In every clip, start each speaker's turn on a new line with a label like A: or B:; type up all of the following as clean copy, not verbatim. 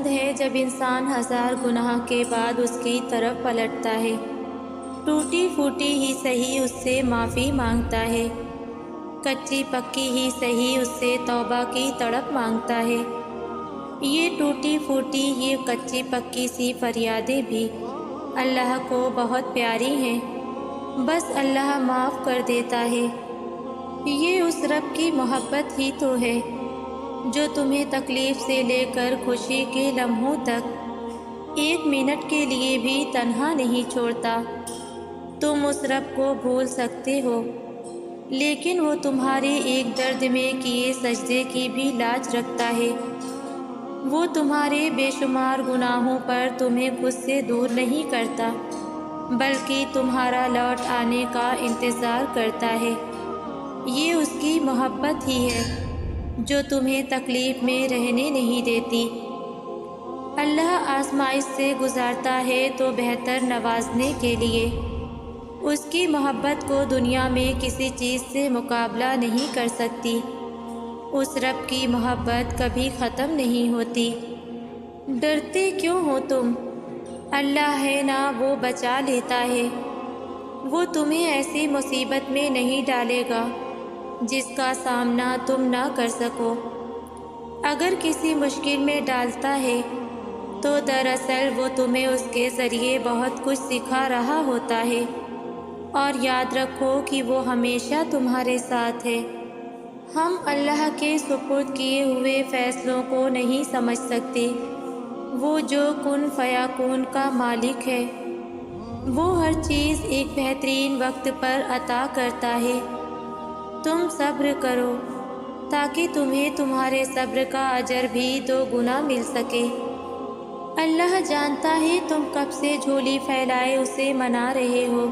A: پسند ہے جب انسان 1000 گناہ کے بعد اس کی طرف پلٹتا ہے، ٹوٹی پھوٹی ہی صحیح اس سے معافی مانگتا ہے، کچی پکی ہی صحیح اس سے توبہ کی تڑپ مانگتا ہے۔ یہ ٹوٹی پھوٹی، یہ کچی پکی سی فریادیں بھی اللہ کو بہت پیاری ہیں، بس اللہ معاف کر دیتا ہے۔ یہ اس رب کی محبت ہی تو ہے جو تمہیں تکلیف سے لے کر خوشی کے لمحوں تک 1 منٹ کے لیے بھی تنہا نہیں چھوڑتا۔ تم اس رب کو بھول سکتے ہو، لیکن وہ تمہارے ایک درد میں کیے سجدے کی بھی لاج رکھتا ہے۔ وہ تمہارے بے شمار گناہوں پر تمہیں خود سے دور نہیں کرتا، بلکہ تمہارا لوٹ آنے کا انتظار کرتا ہے۔ یہ اس کی محبت ہی ہے جو تمہیں تکلیف میں رہنے نہیں دیتی۔ اللہ آزمائش سے گزارتا ہے تو بہتر نوازنے کے لیے۔ اس کی محبت کو دنیا میں کسی چیز سے مقابلہ نہیں کر سکتی۔ اس رب کی محبت کبھی ختم نہیں ہوتی۔ ڈرتے کیوں ہو تم؟ اللہ ہے نا، وہ بچا لیتا ہے۔ وہ تمہیں ایسی مصیبت میں نہیں ڈالے گا جس کا سامنا تم نہ کر سکو۔ اگر کسی مشکل میں ڈالتا ہے تو دراصل وہ تمہیں اس کے ذریعے بہت کچھ سکھا رہا ہوتا ہے۔ اور یاد رکھو کہ وہ ہمیشہ تمہارے ساتھ ہے۔ ہم اللہ کے سپرد کیے ہوئے فیصلوں کو نہیں سمجھ سکتے۔ وہ جو کن فیکون کا مالک ہے، وہ ہر چیز ایک بہترین وقت پر عطا کرتا ہے۔ تم صبر کرو تاکہ تمہیں تمہارے صبر کا اجر بھی 2 گنا مل سکے۔ اللہ جانتا ہے تم کب سے جھولی پھیلائے اسے منا رہے ہو۔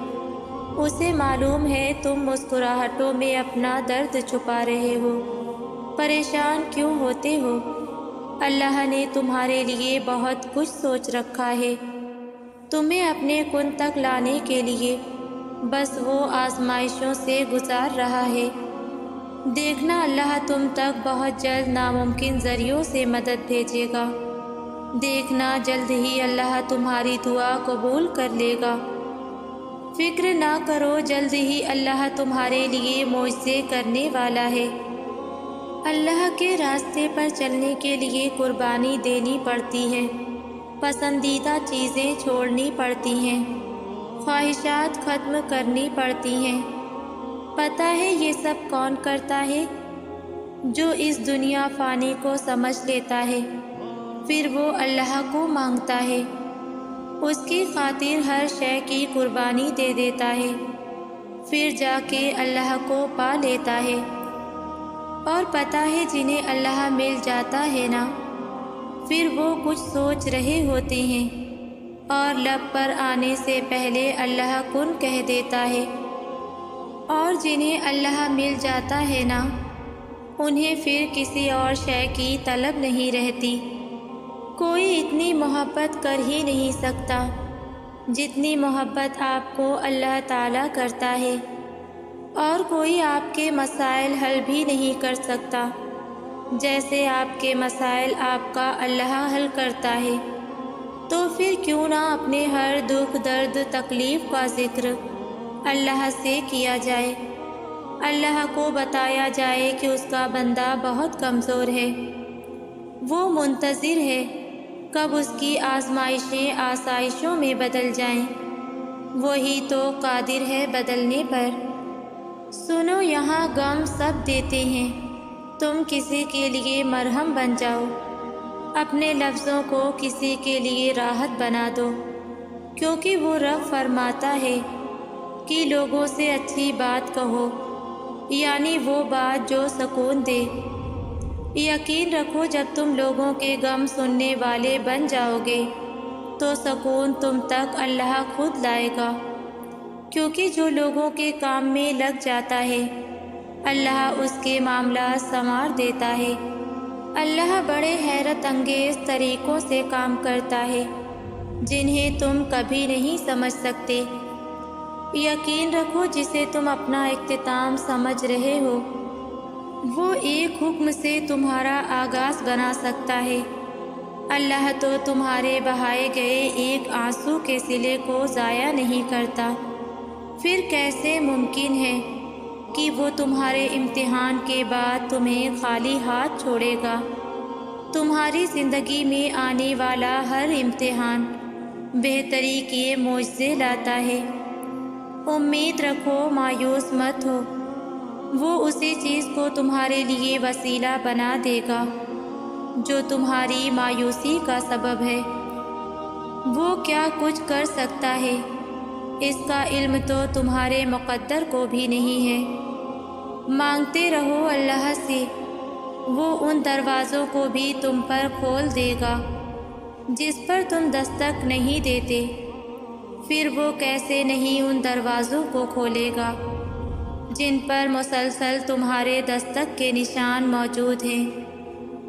A: اسے معلوم ہے تم مسکراہٹوں میں اپنا درد چھپا رہے ہو۔ پریشان کیوں ہوتے ہو؟ اللہ نے تمہارے لیے بہت کچھ سوچ رکھا ہے، تمہیں اپنے کن تک لانے کے لیے۔ بس وہ آزمائشوں سے گزار رہا ہے۔ دیکھنا اللہ تم تک بہت جلد ناممکن ذریعوں سے مدد بھیجے گا۔ دیکھنا جلد ہی اللہ تمہاری دعا قبول کر لے گا۔ فکر نہ کرو، جلد ہی اللہ تمہارے لیے معجزے کرنے والا ہے۔ اللہ کے راستے پر چلنے کے لیے قربانی دینی پڑتی ہے، پسندیدہ چیزیں چھوڑنی پڑتی ہیں، خواہشات ختم کرنی پڑتی ہیں۔ پتہ ہے یہ سب کون کرتا ہے؟ جو اس دنیا فانی کو سمجھ لیتا ہے، پھر وہ اللہ کو مانگتا ہے، اس کی خاطر ہر شے کی قربانی دے دیتا ہے، پھر جا کے اللہ کو پا لیتا ہے۔ اور پتہ ہے جنہیں اللہ مل جاتا ہے نا، پھر وہ کچھ سوچ رہے ہوتے ہیں اور لب پر آنے سے پہلے اللہ کن کہہ دیتا ہے۔ اور جنہیں اللہ مل جاتا ہے نا، انہیں پھر کسی اور شے کی طلب نہیں رہتی۔ کوئی اتنی محبت کر ہی نہیں سکتا جتنی محبت آپ کو اللہ تعالیٰ کرتا ہے، اور کوئی آپ کے مسائل حل بھی نہیں کر سکتا جیسے آپ کے مسائل آپ کا اللہ حل کرتا ہے۔ تو پھر کیوں نہ اپنے ہر دکھ درد تکلیف کا ذکر اللہ سے کیا جائے، اللہ کو بتایا جائے کہ اس کا بندہ بہت کمزور ہے، وہ منتظر ہے کب اس کی آزمائشیں آسائشوں میں بدل جائیں، وہی تو قادر ہے بدلنے پر۔ سنو یہاں غم سب دیتے ہیں، تم کسی کے لیے مرہم بن جاؤ، اپنے لفظوں کو کسی کے لیے راحت بنا دو، کیونکہ وہ رب فرماتا ہے کہ لوگوں سے اچھی بات کہو، یعنی وہ بات جو سکون دے۔ یقین رکھو جب تم لوگوں کے غم سننے والے بن جاؤ گے تو سکون تم تک اللہ خود لائے گا، کیونکہ جو لوگوں کے کام میں لگ جاتا ہے اللہ اس کے معاملات سنوار دیتا ہے۔ اللہ بڑے حیرت انگیز طریقوں سے کام کرتا ہے جنہیں تم کبھی نہیں سمجھ سکتے۔ یقین رکھو جسے تم اپنا اختتام سمجھ رہے ہو، وہ ایک حکم سے تمہارا آغاز بنا سکتا ہے۔ اللہ تو تمہارے بہائے گئے ایک آنسو کے صلے کو ضائع نہیں کرتا۔ پھر کیسے ممکن ہے کہ وہ تمہارے امتحان کے بعد تمہیں خالی ہاتھ چھوڑے گا؟ تمہاری زندگی میں آنے والا ہر امتحان بہتری کے معجزے لاتا ہے۔ امید رکھو، مایوس مت ہو، وہ اسی چیز کو تمہارے لیے وسیلہ بنا دے گا جو تمہاری مایوسی کا سبب ہے۔ وہ کیا کچھ کر سکتا ہے اس کا علم تو تمہارے مقدر کو بھی نہیں ہے۔ مانگتے رہو اللہ سے، وہ ان دروازوں کو بھی تم پر کھول دے گا جس پر تم دستک نہیں دیتے۔ پھر وہ کیسے نہیں ان دروازوں کو کھولے گا جن پر مسلسل تمہارے دستک کے نشان موجود ہیں۔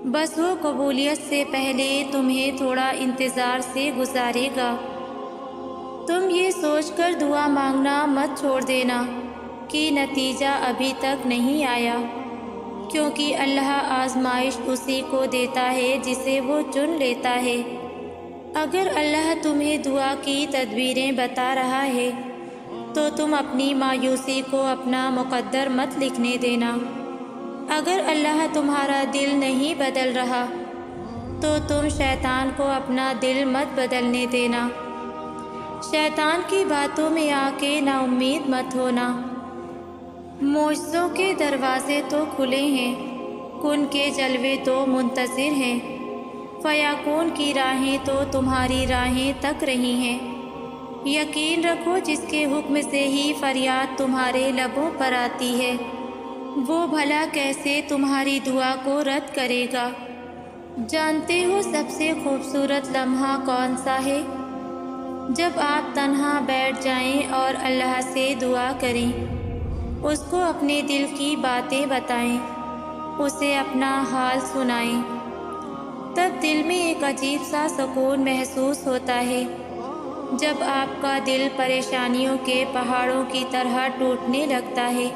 A: بس وہ قبولیت سے پہلے تمہیں تھوڑا انتظار سے گزارے گا۔ تم یہ سوچ کر دعا مانگنا مت چھوڑ دینا کہ نتیجہ ابھی تک نہیں آیا، کیونکہ اللہ آزمائش اسی کو دیتا ہے جسے وہ چن لیتا ہے۔ اگر اللہ تمہیں دعا کی تدبیریں بتا رہا ہے تو تم اپنی مایوسی کو اپنا مقدر مت لکھنے دینا۔ اگر اللہ تمہارا دل نہیں بدل رہا تو تم شیطان کو اپنا دل مت بدلنے دینا۔ شیطان کی باتوں میں آ کے نا امید مت ہونا۔ معجزوں کے دروازے تو کھلے ہیں، کن کے جلوے تو منتظر ہیں، فیاکون کی راہیں تو تمہاری راہیں تک رہی ہیں۔ یقین رکھو، جس کے حکم سے ہی فریاد تمہارے لبوں پر آتی ہے وہ بھلا کیسے تمہاری دعا کو رد کرے گا۔ جانتے ہو سب سے خوبصورت لمحہ کون سا ہے؟ جب آپ تنہا بیٹھ جائیں اور اللہ سے دعا کریں، اس کو اپنے دل کی باتیں بتائیں، اسے اپنا حال سنائیں، تب دل میں ایک عجیب سا سکون محسوس ہوتا ہے۔ جب آپ کا دل پریشانیوں کے پہاڑوں کی طرح ٹوٹنے لگتا ہے،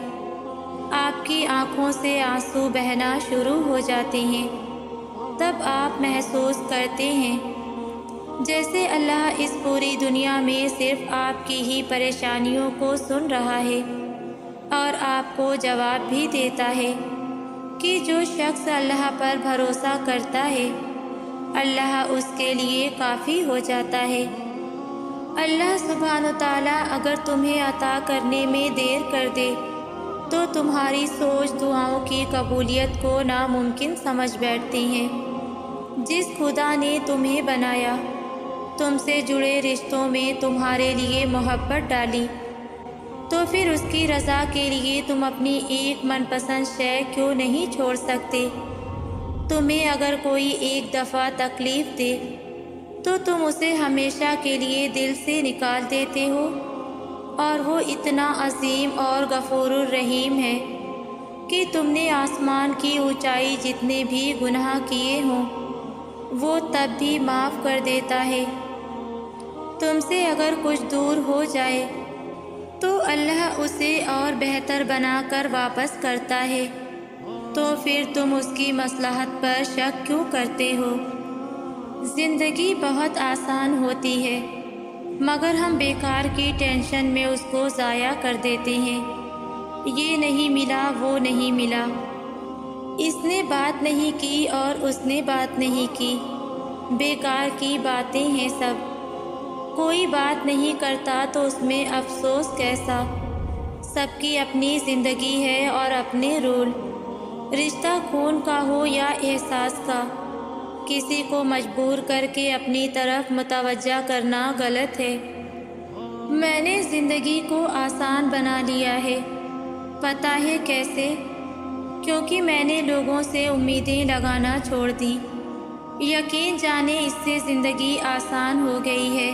A: آپ کی آنکھوں سے آنسو بہنا شروع ہو جاتے ہیں، تب آپ محسوس کرتے ہیں جیسے اللہ اس پوری دنیا میں صرف آپ کی ہی پریشانیوں کو سن رہا ہے اور آپ کو جواب بھی دیتا ہے کہ جو شخص اللہ پر بھروسہ کرتا ہے اللہ اس کے لیے کافی ہو جاتا ہے۔ اللہ سبحانہ و تعالیٰ اگر تمہیں عطا کرنے میں دیر کر دے تو تمہاری سوچ دعاؤں کی قبولیت کو ناممکن سمجھ بیٹھتی ہیں۔ جس خدا نے تمہیں بنایا، تم سے جڑے رشتوں میں تمہارے لیے محبت ڈالی، تو پھر اس کی رضا کے لیے تم اپنی ایک من پسند شے کیوں نہیں چھوڑ سکتے؟ تمہیں اگر کوئی ایک دفعہ تکلیف دے تو تم اسے ہمیشہ کے لیے دل سے نکال دیتے ہو، اور وہ اتنا عظیم اور غفور الرحیم ہے کہ تم نے آسمان کی اونچائی جتنے بھی گناہ کیے ہوں وہ تب بھی معاف کر دیتا ہے۔ تم سے اگر کچھ دور ہو جائے تو اللہ اسے اور بہتر بنا کر واپس کرتا ہے، تو پھر تم اس کی مصلحت پر شک کیوں کرتے ہو؟ زندگی بہت آسان ہوتی ہے مگر ہم بیکار کی ٹینشن میں اس کو ضائع کر دیتے ہیں۔ یہ نہیں ملا، وہ نہیں ملا، اس نے بات نہیں کی اور اس نے بات نہیں کی، بیکار کی باتیں ہیں سب۔ کوئی بات نہیں کرتا تو اس میں افسوس کیسا؟ سب کی اپنی زندگی ہے اور اپنے رول، رشتہ خون کا ہو یا احساس کا، کسی کو مجبور کر کے اپنی طرف متوجہ کرنا غلط ہے۔ میں نے زندگی کو آسان بنا لیا ہے، پتہ ہے کیسے؟ کیونکہ میں نے لوگوں سے امیدیں لگانا چھوڑ دی۔ یقین جانے اس سے زندگی آسان ہو گئی ہے۔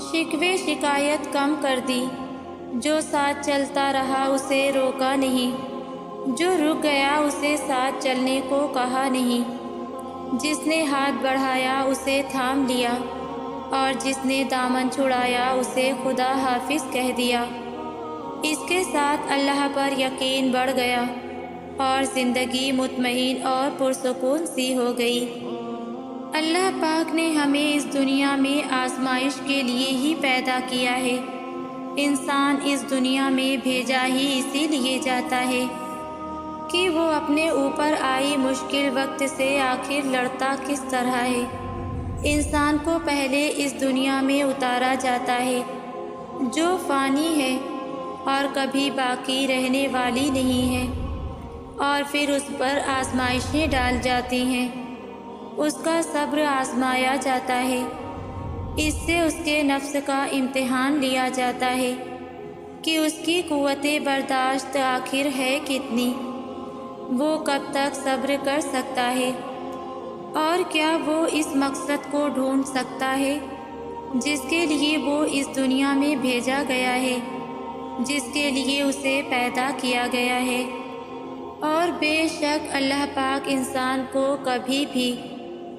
A: شکوے شکایت کم کر دی، جو ساتھ چلتا رہا اسے روکا نہیں، جو رک گیا اسے ساتھ چلنے کو کہا نہیں، جس نے ہاتھ بڑھایا اسے تھام لیا، اور جس نے دامن چھڑایا اسے خدا حافظ کہہ دیا۔ اس کے ساتھ اللہ پر یقین بڑھ گیا اور زندگی مطمئن اور پرسکون سی ہو گئی۔ اللہ پاک نے ہمیں اس دنیا میں آزمائش کے لیے ہی پیدا کیا ہے۔ انسان اس دنیا میں بھیجا ہی اسی لیے جاتا ہے کہ وہ اپنے اوپر آئی مشکل وقت سے آخر لڑتا کس طرح ہے۔ انسان کو پہلے اس دنیا میں اتارا جاتا ہے جو فانی ہے اور کبھی باقی رہنے والی نہیں ہے، اور پھر اس پر آزمائشیں ڈال جاتی ہیں، اس کا صبر آزمایا جاتا ہے، اس سے اس کے نفس کا امتحان لیا جاتا ہے کہ اس کی قوت برداشت آخر ہے کتنی، وہ کب تک صبر کر سکتا ہے، اور کیا وہ اس مقصد کو ڈھونڈ سکتا ہے جس کے لیے وہ اس دنیا میں بھیجا گیا ہے، جس کے لیے اسے پیدا کیا گیا ہے۔ اور بے شک اللہ پاک انسان کو کبھی بھی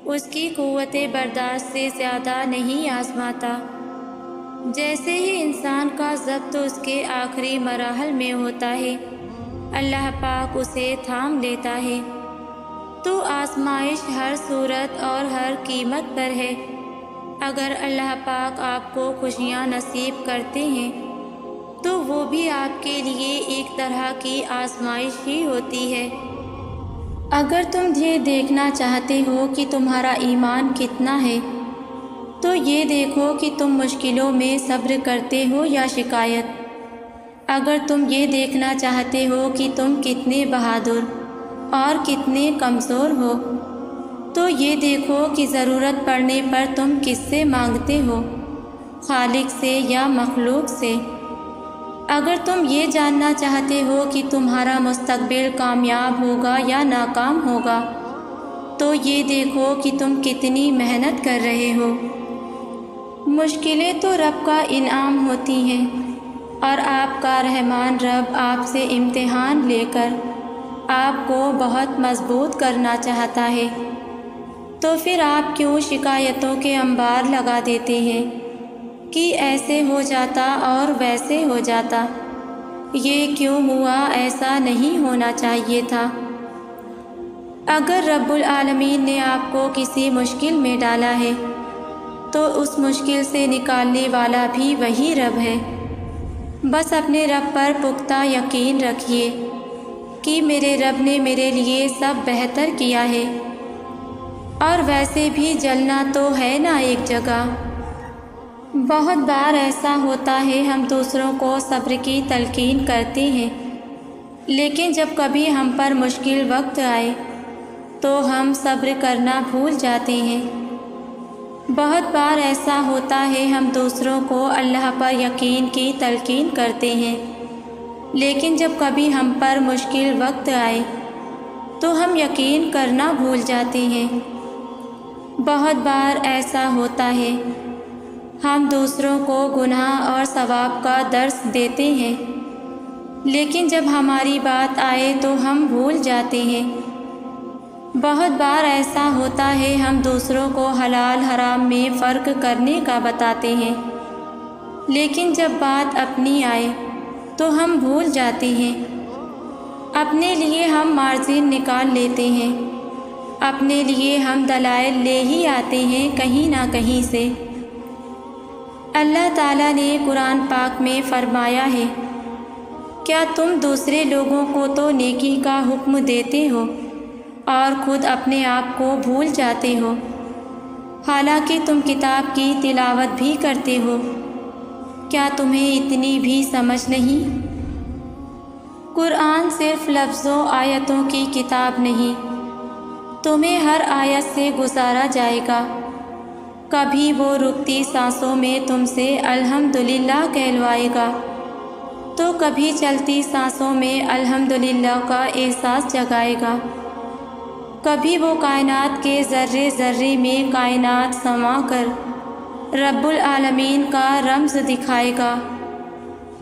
A: اس کی قوت برداشت سے زیادہ نہیں آزماتا۔ جیسے ہی انسان کا ضبط اس کے آخری مراحل میں ہوتا ہے، اللہ پاک اسے تھام لیتا ہے۔ تو آزمائش ہر صورت اور ہر قیمت پر ہے۔ اگر اللہ پاک آپ کو خوشیاں نصیب کرتے ہیں تو وہ بھی آپ کے لیے ایک طرح کی آزمائش ہی ہوتی ہے۔ اگر تم یہ دیکھنا چاہتے ہو کہ تمہارا ایمان کتنا ہے تو یہ دیکھو کہ تم مشکلوں میں صبر کرتے ہو یا شکایت۔ اگر تم یہ دیکھنا چاہتے ہو کہ تم کتنے بہادر اور کتنے کمزور ہو تو یہ دیکھو کہ ضرورت پڑنے پر تم کس سے مانگتے ہو، خالق سے یا مخلوق سے۔ اگر تم یہ جاننا چاہتے ہو کہ تمہارا مستقبل کامیاب ہوگا یا ناکام ہوگا تو یہ دیکھو کہ تم کتنی محنت کر رہے ہو۔ مشکلیں تو رب کا انعام ہوتی ہیں، اور آپ کا رحمان رب آپ سے امتحان لے کر آپ کو بہت مضبوط کرنا چاہتا ہے، تو پھر آپ کیوں شکایتوں کے انبار لگا دیتے ہیں کہ ایسے ہو جاتا اور ویسے ہو جاتا، یہ کیوں ہوا، ایسا نہیں ہونا چاہیے تھا۔ اگر رب العالمین نے آپ کو کسی مشکل میں ڈالا ہے تو اس مشکل سے نکالنے والا بھی وہی رب ہے۔ بس اپنے رب پر پختہ یقین رکھیے کہ میرے رب نے میرے لیے سب بہتر کیا ہے، اور ویسے بھی جلنا تو ہے نا ایک جگہ۔ بہت بار ایسا ہوتا ہے ہم دوسروں کو صبر کی تلقین کرتے ہیں، لیکن جب کبھی ہم پر مشکل وقت آئے تو ہم صبر کرنا بھول جاتے ہیں۔ بہت بار ایسا ہوتا ہے ہم دوسروں کو اللہ پر یقین کی تلقین کرتے ہیں، لیکن جب کبھی ہم پر مشکل وقت آئے تو ہم یقین کرنا بھول جاتے ہیں۔ بہت بار ایسا ہوتا ہے ہم دوسروں کو گناہ اور ثواب کا درس دیتے ہیں، لیکن جب ہماری بات آئے تو ہم بھول جاتے ہیں۔ بہت بار ایسا ہوتا ہے ہم دوسروں کو حلال حرام میں فرق کرنے کا بتاتے ہیں، لیکن جب بات اپنی آئے تو ہم بھول جاتے ہیں۔ اپنے لیے ہم مارجن نکال لیتے ہیں، اپنے لیے ہم دلائل لے ہی آتے ہیں کہیں نہ کہیں سے۔ اللہ تعالیٰ نے قرآن پاک میں فرمایا ہے، کیا تم دوسرے لوگوں کو تو نیکی کا حکم دیتے ہو اور خود اپنے آپ کو بھول جاتے ہو، حالانکہ تم کتاب کی تلاوت بھی کرتے ہو، کیا تمہیں اتنی بھی سمجھ نہیں؟ قرآن صرف لفظوں آیتوں کی کتاب نہیں، تمہیں ہر آیت سے گزارا جائے گا۔ کبھی وہ رکتی سانسوں میں تم سے الحمدللہ کہلوائے گا تو کبھی چلتی سانسوں میں الحمدللہ کا احساس جگائے گا۔ کبھی وہ کائنات کے ذرے ذرے میں کائنات سما کر رب العالمین کا رمز دکھائے گا،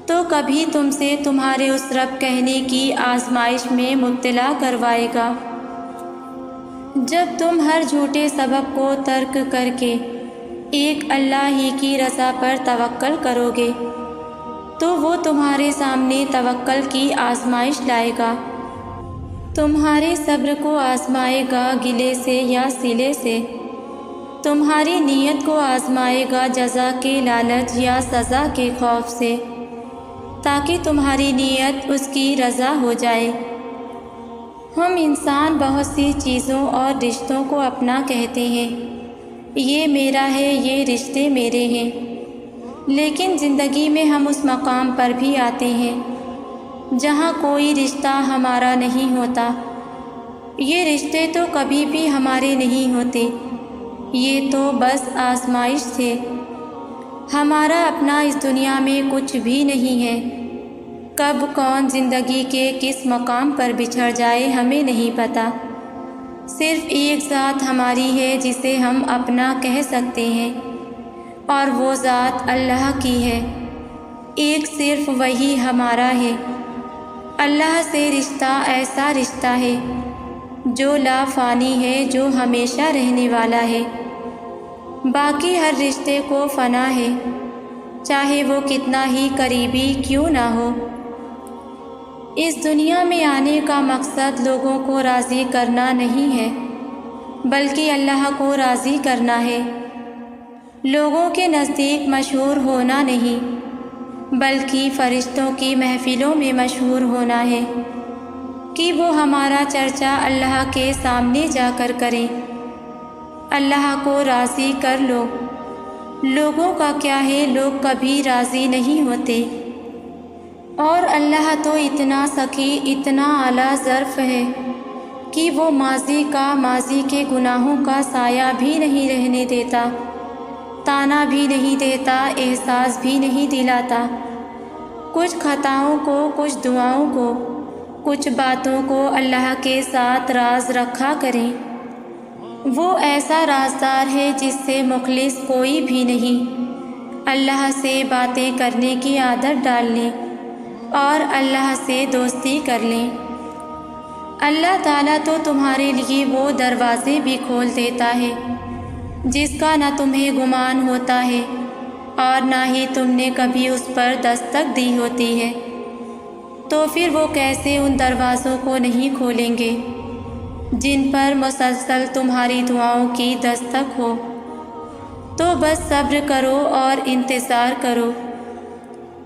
A: تو کبھی تم سے تمہارے اس رب کہنے کی آزمائش میں مبتلا کروائے گا۔ جب تم ہر جھوٹے سبب کو ترک کر کے ایک اللہ ہی کی رضا پر توکل کرو گے تو وہ تمہارے سامنے توکل کی آزمائش لائے گا، تمہارے صبر کو آزمائے گا گلے سے یا صلے سے، تمہاری نیت کو آزمائے گا جزا کے لالچ یا سزا کے خوف سے، تاکہ تمہاری نیت اس کی رضا ہو جائے۔ ہم انسان بہت سی چیزوں اور رشتوں کو اپنا کہتے ہیں، یہ میرا ہے، یہ رشتے میرے ہیں، لیکن زندگی میں ہم اس مقام پر بھی آتے ہیں جہاں کوئی رشتہ ہمارا نہیں ہوتا۔ یہ رشتے تو کبھی بھی ہمارے نہیں ہوتے، یہ تو بس آزمائش تھے۔ ہمارا اپنا اس دنیا میں کچھ بھی نہیں ہے۔ کب کون زندگی کے کس مقام پر بچھڑ جائے ہمیں نہیں پتہ۔ صرف ایک ذات ہماری ہے جسے ہم اپنا کہہ سکتے ہیں، اور وہ ذات اللہ کی ہے۔ ایک صرف وہی ہمارا ہے۔ اللہ سے رشتہ ایسا رشتہ ہے جو لا فانی ہے، جو ہمیشہ رہنے والا ہے۔ باقی ہر رشتے کو فنا ہے، چاہے وہ کتنا ہی قریبی کیوں نہ ہو۔ اس دنیا میں آنے کا مقصد لوگوں کو راضی کرنا نہیں ہے، بلکہ اللہ کو راضی کرنا ہے۔ لوگوں کے نزدیک مشہور ہونا نہیں، بلکہ فرشتوں کی محفلوں میں مشہور ہونا ہے کہ وہ ہمارا چرچا اللہ کے سامنے جا کر کریں۔ اللہ کو راضی کر لو۔ لوگوں کا کیا ہے، لوگ کبھی راضی نہیں ہوتے، اور اللہ تو اتنا سخی، اتنا اعلیٰ ظرف ہے کہ وہ ماضی کے گناہوں کا سایہ بھی نہیں رہنے دیتا، طعنہ بھی نہیں دیتا، احساس بھی نہیں دلاتا۔ کچھ خطاؤں کو، کچھ دعاؤں کو، کچھ باتوں کو اللہ کے ساتھ راز رکھا کریں۔ وہ ایسا رازدار ہے جس سے مخلص کوئی بھی نہیں۔ اللہ سے باتیں کرنے کی عادت ڈال لیں اور اللہ سے دوستی کر لیں۔ اللہ تعالیٰ تو تمہارے لیے وہ دروازے بھی کھول دیتا ہے جس کا نہ تمہیں گمان ہوتا ہے اور نہ ہی تم نے کبھی اس پر دستک دی ہوتی ہے۔ تو پھر وہ کیسے ان دروازوں کو نہیں کھولیں گے جن پر مسلسل تمہاری دعاؤں کی دستک ہو؟ تو بس صبر کرو اور انتظار کرو،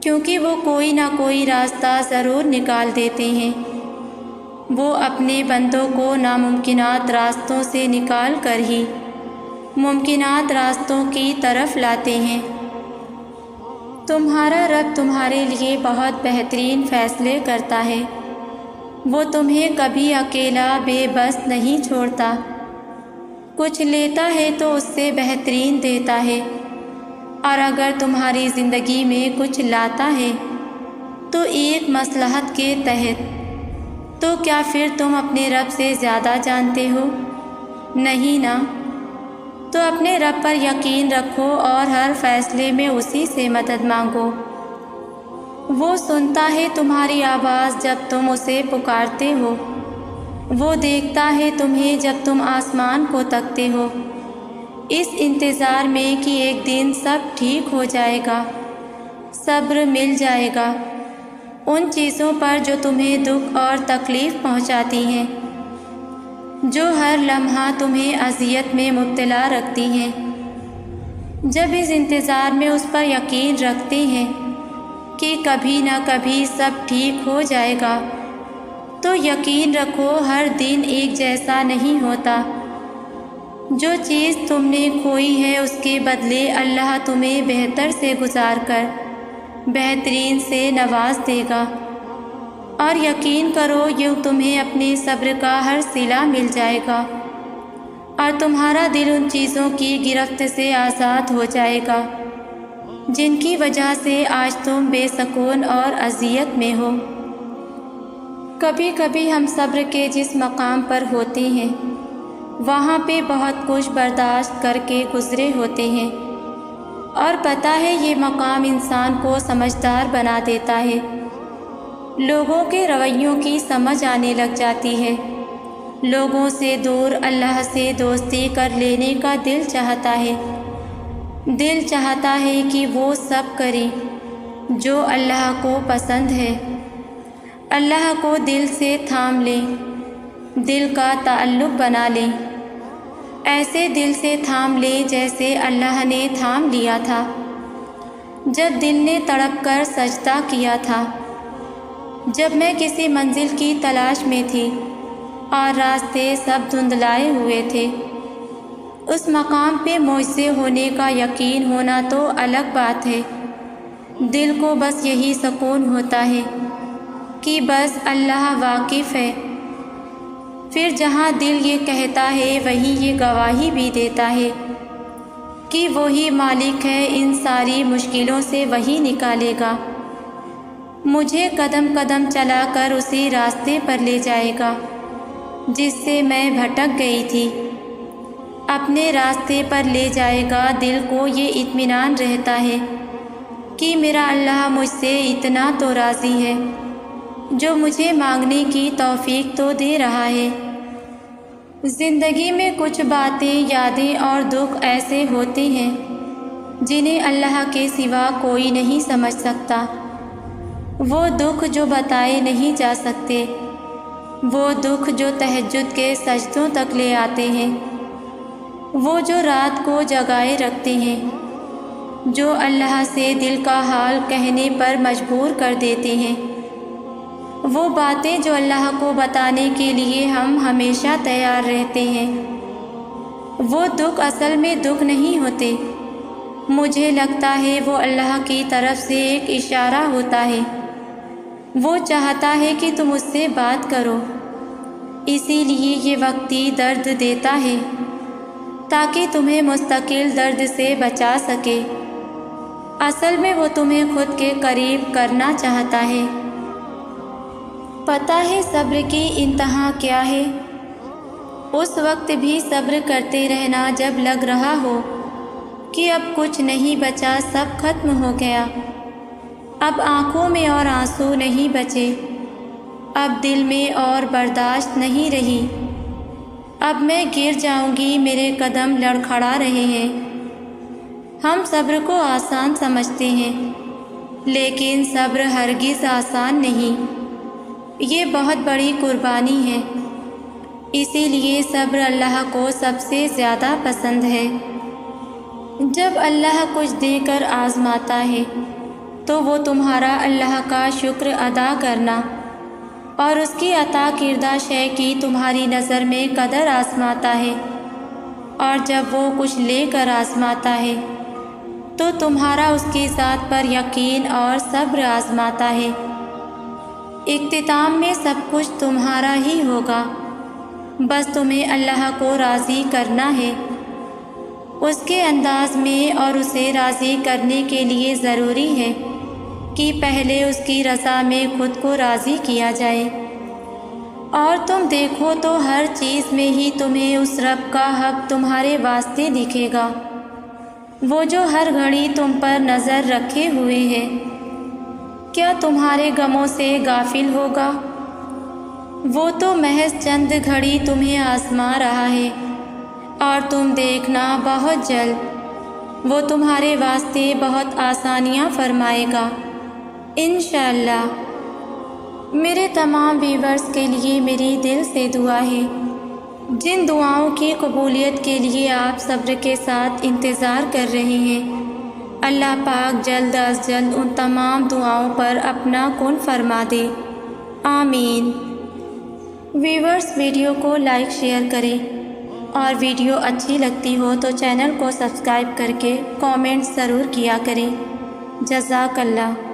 A: کیونکہ وہ کوئی نہ کوئی راستہ ضرور نکال دیتے ہیں۔ وہ اپنے بندوں کو ناممکنات راستوں سے نکال کر ہی ممکنات راستوں کی طرف لاتے ہیں۔ تمہارا رب تمہارے لیے بہت بہترین فیصلے کرتا ہے۔ وہ تمہیں کبھی اکیلا بے بس نہیں چھوڑتا۔ کچھ لیتا ہے تو اس سے بہترین دیتا ہے، اور اگر تمہاری زندگی میں کچھ لاتا ہے تو ایک مصلحت کے تحت، تو کیا پھر تم اپنے رب سے زیادہ جانتے ہو؟ نہیں نا۔ تو اپنے رب پر یقین رکھو اور ہر فیصلے میں اسی سے مدد مانگو۔ وہ سنتا ہے تمہاری آواز جب تم اسے پکارتے ہو، وہ دیکھتا ہے تمہیں جب تم آسمان کو تکتے ہو۔ اس انتظار میں کہ ایک دن سب ٹھیک ہو جائے گا، صبر مل جائے گا ان چیزوں پر جو تمہیں دکھ اور تکلیف پہنچاتی ہیں، جو ہر لمحہ تمہیں اذیت میں مبتلا رکھتی ہیں۔ جب اس انتظار میں اس پر یقین رکھتے ہیں کہ کبھی نہ کبھی سب ٹھیک ہو جائے گا، تو یقین رکھو ہر دن ایک جیسا نہیں ہوتا۔ جو چیز تم نے کھوئی ہے اس کے بدلے اللہ تمہیں بہتر سے گزار کر بہترین سے نواز دے گا، اور یقین کرو یوں تمہیں اپنے صبر کا ہر صلہ مل جائے گا، اور تمہارا دل ان چیزوں کی گرفت سے آزاد ہو جائے گا جن کی وجہ سے آج تم بے سکون اور اذیت میں ہو۔ کبھی کبھی ہم صبر کے جس مقام پر ہوتے ہیں وہاں پہ بہت کچھ برداشت کر کے گزرے ہوتے ہیں، اور پتہ ہے یہ مقام انسان کو سمجھدار بنا دیتا ہے۔ لوگوں کے رویوں کی سمجھ آنے لگ جاتی ہے۔ لوگوں سے دور اللہ سے دوستی کر لینے کا دل چاہتا ہے۔ دل چاہتا ہے کہ وہ سب کریں جو اللہ کو پسند ہے۔ اللہ کو دل سے تھام لیں، دل کا تعلق بنا لیں۔ ایسے دل سے تھام لے جیسے اللہ نے تھام لیا تھا جب دل نے تڑپ کر سجدہ کیا تھا، جب میں کسی منزل کی تلاش میں تھی اور راستے سب دھندلائے ہوئے تھے۔ اس مقام پہ مجھ سے ہونے کا یقین ہونا تو الگ بات ہے، دل کو بس یہی سکون ہوتا ہے کہ بس اللہ واقف ہے۔ پھر جہاں دل یہ کہتا ہے وہیں یہ گواہی بھی دیتا ہے کہ وہی مالک ہے، ان ساری مشکلوں سے وہی نکالے گا، مجھے قدم قدم چلا کر اسی راستے پر لے جائے گا جس سے میں بھٹک گئی تھی، اپنے راستے پر لے جائے گا۔ دل کو یہ اطمینان رہتا ہے کہ میرا اللہ مجھ سے اتنا تو راضی ہے جو مجھے مانگنے کی توفیق تو دے رہا ہے۔ زندگی میں کچھ باتیں، یادیں اور دکھ ایسے ہوتے ہیں جنہیں اللہ کے سوا کوئی نہیں سمجھ سکتا، وہ دکھ جو بتائے نہیں جا سکتے، وہ دکھ جو تہجد کے سجدوں تک لے آتے ہیں، وہ جو رات کو جگائے رکھتے ہیں، جو اللہ سے دل کا حال کہنے پر مجبور کر دیتے ہیں، وہ باتیں جو اللہ کو بتانے کے لیے ہم ہمیشہ تیار رہتے ہیں۔ وہ دکھ اصل میں دکھ نہیں ہوتے، مجھے لگتا ہے وہ اللہ کی طرف سے ایک اشارہ ہوتا ہے، وہ چاہتا ہے کہ تم اس سے بات کرو، اسی لیے یہ وقتی درد دیتا ہے تاکہ تمہیں مستقل درد سے بچا سکے۔ اصل میں وہ تمہیں خود کے قریب کرنا چاہتا ہے۔ پتہ ہے صبر کی انتہا کیا ہے؟ اس وقت بھی صبر کرتے رہنا جب لگ رہا ہو کہ اب کچھ نہیں بچا، سب ختم ہو گیا، اب آنکھوں میں اور آنسو نہیں بچے، اب دل میں اور برداشت نہیں رہی، اب میں گر جاؤں گی، میرے قدم لڑکھڑا رہے ہیں۔ ہم صبر کو آسان سمجھتے ہیں، لیکن صبر ہرگز آسان نہیں، یہ بہت بڑی قربانی ہے، اسی لیے صبر اللہ کو سب سے زیادہ پسند ہے۔ جب اللہ کچھ دے کر آزماتا ہے تو وہ تمہارا اللہ کا شکر ادا کرنا اور اس کی عطا کردہ شے کی تمہاری نظر میں قدر آزماتا ہے، اور جب وہ کچھ لے کر آزماتا ہے تو تمہارا اس کی ذات پر یقین اور صبر آزماتا ہے۔ اختتام میں سب کچھ تمہارا ہی ہوگا، بس تمہیں اللہ کو راضی کرنا ہے، اس کے انداز میں، اور اسے راضی کرنے کے لیے ضروری ہے کہ پہلے اس کی رضا میں خود کو راضی کیا جائے۔ اور تم دیکھو تو ہر چیز میں ہی تمہیں اس رب کا حق تمہارے واسطے دکھے گا، وہ جو ہر گھڑی تم پر نظر رکھے ہوئے ہے۔ کیا تمہارے غموں سے غافل ہوگا؟ وہ تو محض چند گھڑی تمہیں آزما رہا ہے، اور تم دیکھنا بہت جلد وہ تمہارے واسطے بہت آسانیاں فرمائے گا انشاءاللہ۔ میرے تمام ویورز کے لیے میری دل سے دعا ہے، جن دعاؤں کی قبولیت کے لیے آپ صبر کے ساتھ انتظار کر رہے ہیں، اللہ پاک جلد از جلد ان تمام دعاؤں پر اپنا کن فرما دے، آمین۔ ویورز ویڈیو کو لائک شیئر کریں، اور ویڈیو اچھی لگتی ہو تو چینل کو سبسکرائب کر کے کامنٹ ضرور کیا کریں۔ جزاک اللہ۔